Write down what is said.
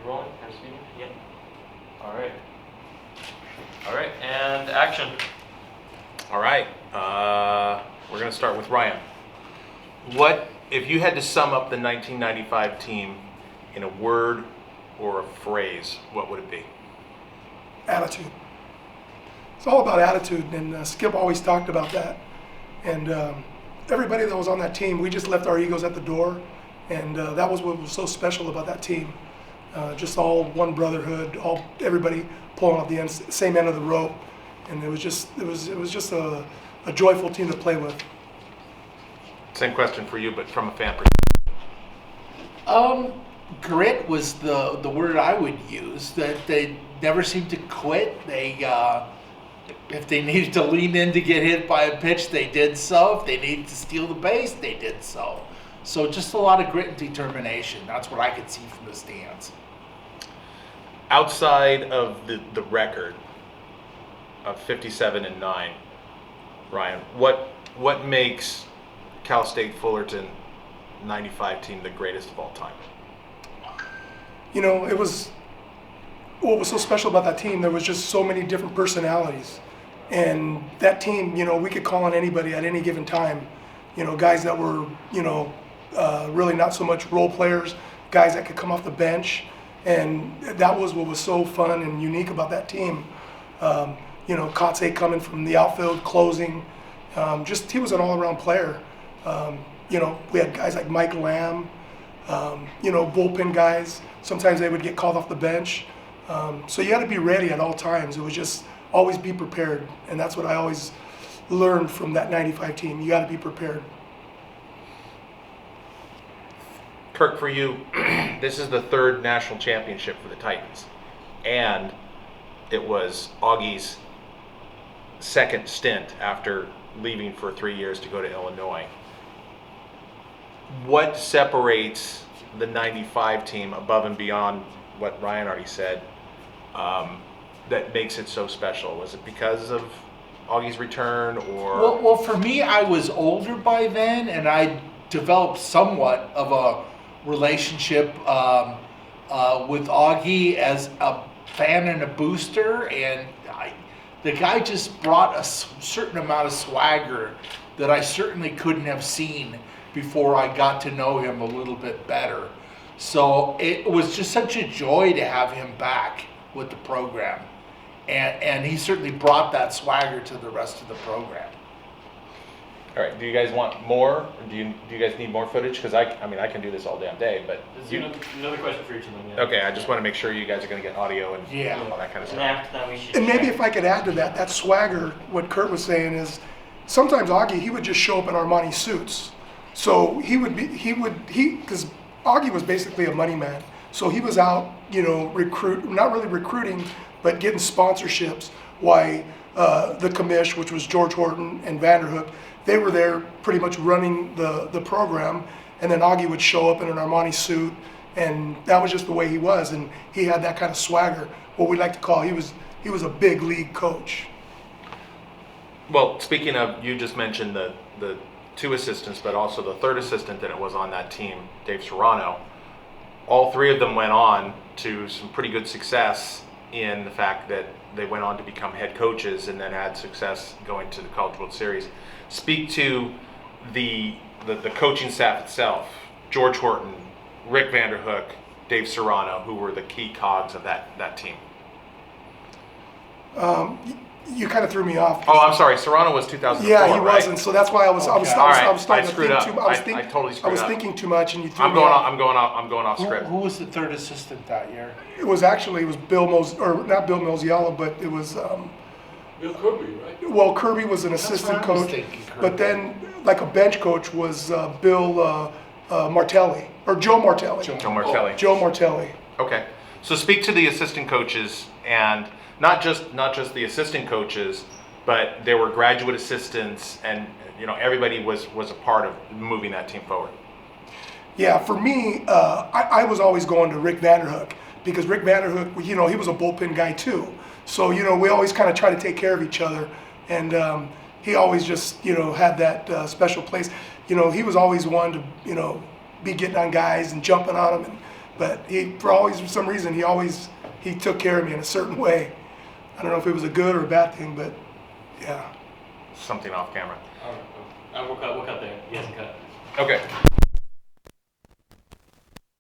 You're rolling? Yeah. All right. All right, and action. All right. We're going to start with Ryan. What, if you had to sum up the 1995 team in a word or a phrase, what would it be? Attitude. It's all about attitude, and Skip always talked about that. And everybody that was on that team, we just left our egos at the door, and that was what was so special about that team. Just all one brotherhood, everybody pulling up the same end of the rope, and it was just a joyful team to play with. Same question for you, but from a fan perspective. Grit was the word I would use. That they never seemed to quit. They if they needed to lean in to get hit by a pitch, they did so. If they needed to steal the base, they did so. So just a lot of grit and determination. That's what I could see from the stands. Outside of the record of 57-9, Ryan, what makes Cal State Fullerton 95 team the greatest of all time? You know, what was so special about that team, there was just so many different personalities. And that team, you know, we could call on anybody at any given time. You know, guys that were, really not so much role players, guys that could come off the bench. And that was what was so fun and unique about that team. Kotze coming from the outfield, closing. He was an all-around player. We had guys like Mike Lamb, bullpen guys. Sometimes they would get called off the bench. So you had to be ready at all times. It was just always be prepared. And that's what I always learned from that 95 team. You got to be prepared. Kirk, for you, this is the third national championship for the Titans. And it was Augie's second stint after leaving for 3 years to go to Illinois. What separates the 95 team above and beyond what Ryan already said that makes it so special? Was it because of Augie's return, or? Well, for me, I was older by then, and I developed somewhat of a relationship with Augie as a fan and a booster, and the guy just brought a certain amount of swagger that I certainly couldn't have seen before I got to know him a little bit better. So it was just such a joy to have him back with the program. And he certainly brought that swagger to the rest of the program. All right, do you guys want more? Or do you guys need more footage? Because I can do this all damn day, but Another question for each of them. Yeah. Okay, I just want to make sure you guys are going to get audio and all that kind of And stuff. after that, we should. And maybe if I could add to that swagger, what Kurt was saying is, sometimes Augie, he would just show up in Armani suits. So because Augie was basically a money man. So he was out, not really recruiting, but getting sponsorships. Why the commish, which was George Horton and Vanderhook, they were there pretty much running the program. And then Augie would show up in an Armani suit, and that was just the way he was. And he had that kind of swagger, what we like to call, he was a big league coach. Well, speaking of, you just mentioned the two assistants, but also the third assistant that was on that team, Dave Serrano. All three of them went on to some pretty good success in the fact that they went on to become head coaches and then had success going to the College World Series. Speak to the coaching staff itself, George Horton, Rick Vanderhook, Dave Serrano, who were the key cogs of that team. You kind of threw me off. Oh, I'm sorry. Serrano was 2004. Yeah, he right? wasn't. So that's why I was starting I to screwed think up. too much. I totally screwed up. I was thinking too much, and you threw I'm me going off. off. I'm going off script. Who was the third assistant that year? It was Bill not Bill Mosiello, but it was. Bill Kirby, right? Well, Kirby was an assistant what I was coach, thinking, Kirby. but then like a bench coach was Bill Martelli or Joe Martelli. Joe Martelli. Joe Martelli. Okay. So speak to the assistant coaches, and not just the assistant coaches, but there were graduate assistants, and everybody was a part of moving that team forward. Yeah, for me, I was always going to Rick Vanderhook because Rick Vanderhook, he was a bullpen guy too. So we always kind of try to take care of each other, and he always just had that special place. He was always one to be getting on guys and jumping on them. But for some reason, he took care of me in a certain way. I don't know if it was a good or a bad thing, but yeah. Something off camera. All right. We'll cut there. Yes, cut. Okay.